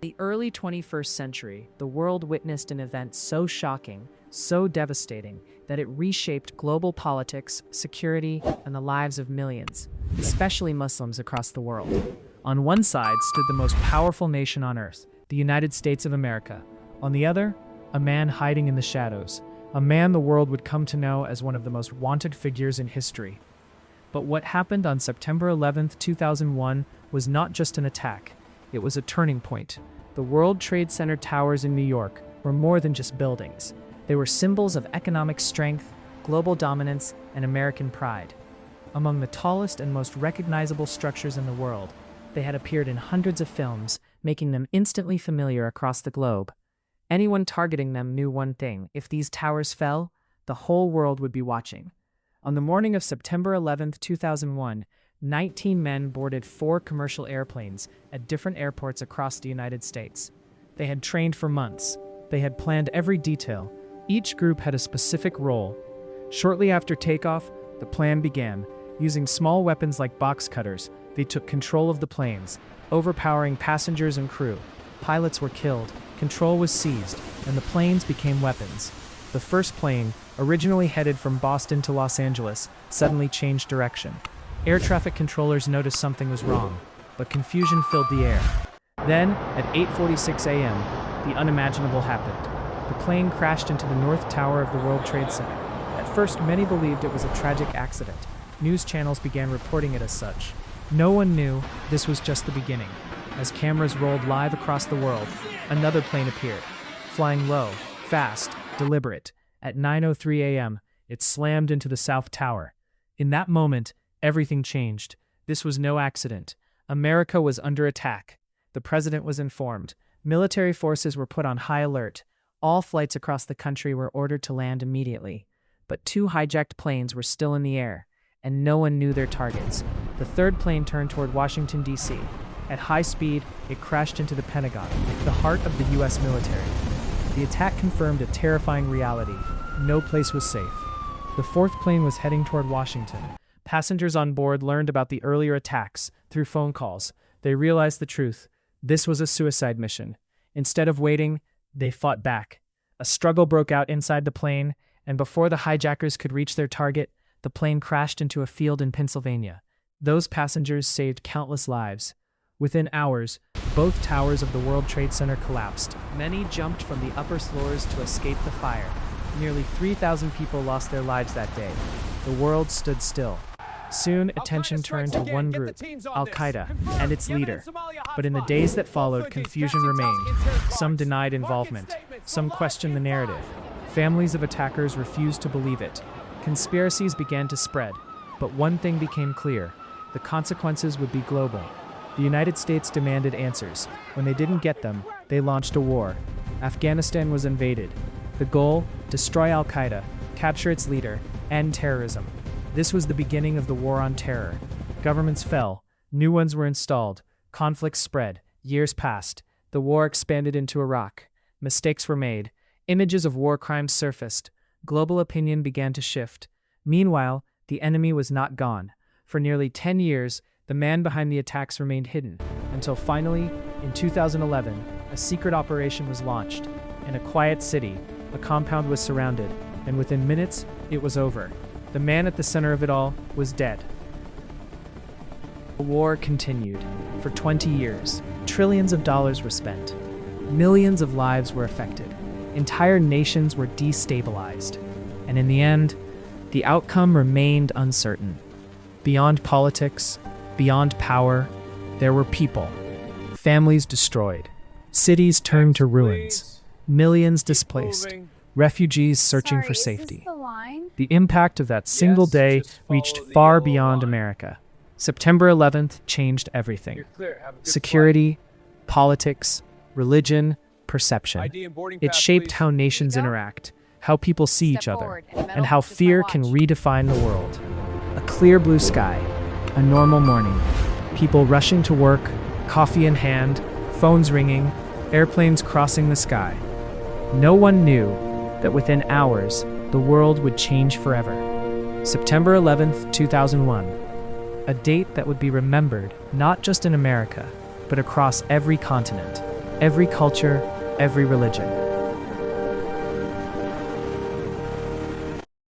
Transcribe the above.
the early 21st century, the world witnessed an event so shocking, so devastating, that it reshaped global politics, security, and the lives of millions, especially Muslims across the world. On one side stood the most powerful nation on earth, the United States of America. On the other, a man hiding in the shadows, a man the world would come to know as one of the most wanted figures in history. But what happened on September 11, 2001 was not just an attack. It was a turning point. The World Trade Center towers in New York were more than just buildings. They were symbols of economic strength, global dominance, and American pride. Among the tallest and most recognizable structures in the world, they had appeared in hundreds of films, making them instantly familiar across the globe. Anyone targeting them knew one thing: if these towers fell, the whole world would be watching. On the morning of September 11, 2001, 19 men boarded 4 commercial airplanes at different airports across the United States. They had trained for months. They had planned every detail. Each group had a specific role. Shortly after takeoff, the plan began. Using small weapons like box cutters, they took control of the planes, overpowering passengers and crew. Pilots were killed, control was seized, and the planes became weapons. The first plane, originally headed from Boston to Los Angeles, suddenly changed direction. Air traffic controllers noticed something was wrong, but confusion filled the air. Then, at 8:46 a.m., the unimaginable happened. The plane crashed into the North Tower of the World Trade Center. At first, many believed it was a tragic accident. News channels began reporting it as such. No one knew this was just the beginning. As cameras rolled live across the world, another plane appeared, flying low, fast, deliberate. At 9:03 a.m., it slammed into the South Tower. In that moment, everything changed. This was no accident. America was under attack. The president was informed. Military forces were put on high alert. All flights across the country were ordered to land immediately. But 2 hijacked planes were still in the air, and no one knew their targets. The third plane turned toward Washington, D.C. At high speed, it crashed into the Pentagon, the heart of the U.S. military. The attack confirmed a terrifying reality. No place was safe. The fourth plane was heading toward Washington. Passengers on board learned about the earlier attacks through phone calls. They realized the truth. This was a suicide mission. Instead of waiting, they fought back. A struggle broke out inside the plane, and before the hijackers could reach their target, the plane crashed into a field in Pennsylvania. Those passengers saved countless lives. Within hours, both towers of the World Trade Center collapsed. Many jumped from the upper floors to escape the fire. Nearly 3,000 people lost their lives that day. The world stood still. Soon, attention turned to one group, Al-Qaeda, and its leader. But in the days that followed, confusion remained. Some denied involvement. Some questioned the narrative. Families of attackers refused to believe it. Conspiracies began to spread. But one thing became clear: the consequences would be global. The United States demanded answers. When they didn't get them, they launched a war. Afghanistan was invaded. The goal: destroy Al-Qaeda, capture its leader, end terrorism. This was the beginning of the war on terror. Governments fell. New ones were installed. Conflicts spread. Years passed. The war expanded into Iraq. Mistakes were made. Images of war crimes surfaced. Global opinion began to shift. Meanwhile, the enemy was not gone. For nearly 10 years, the man behind the attacks remained hidden, until finally, in 2011, a secret operation was launched. In a quiet city, a compound was surrounded, and within minutes, it was over. The man at the center of it all was dead. The war continued. For 20 years, trillions of dollars were spent. Millions of lives were affected. Entire nations were destabilized. And in the end, the outcome remained uncertain. Beyond politics, beyond power, there were people. Families destroyed. Cities turned to ruins. Millions displaced. Refugees searching for safety. The impact of that single day reached far beyond America. September 11th changed everything. Security, politics, religion, perception. It shaped how nations interact, how people see each other, and how fear can redefine the world. A clear blue sky, a normal morning, people rushing to work, coffee in hand, phones ringing, airplanes crossing the sky. No one knew that within hours, the world would change forever. September 11th, 2001. A date that would be remembered not just in America, but across every continent. every culture, every religion.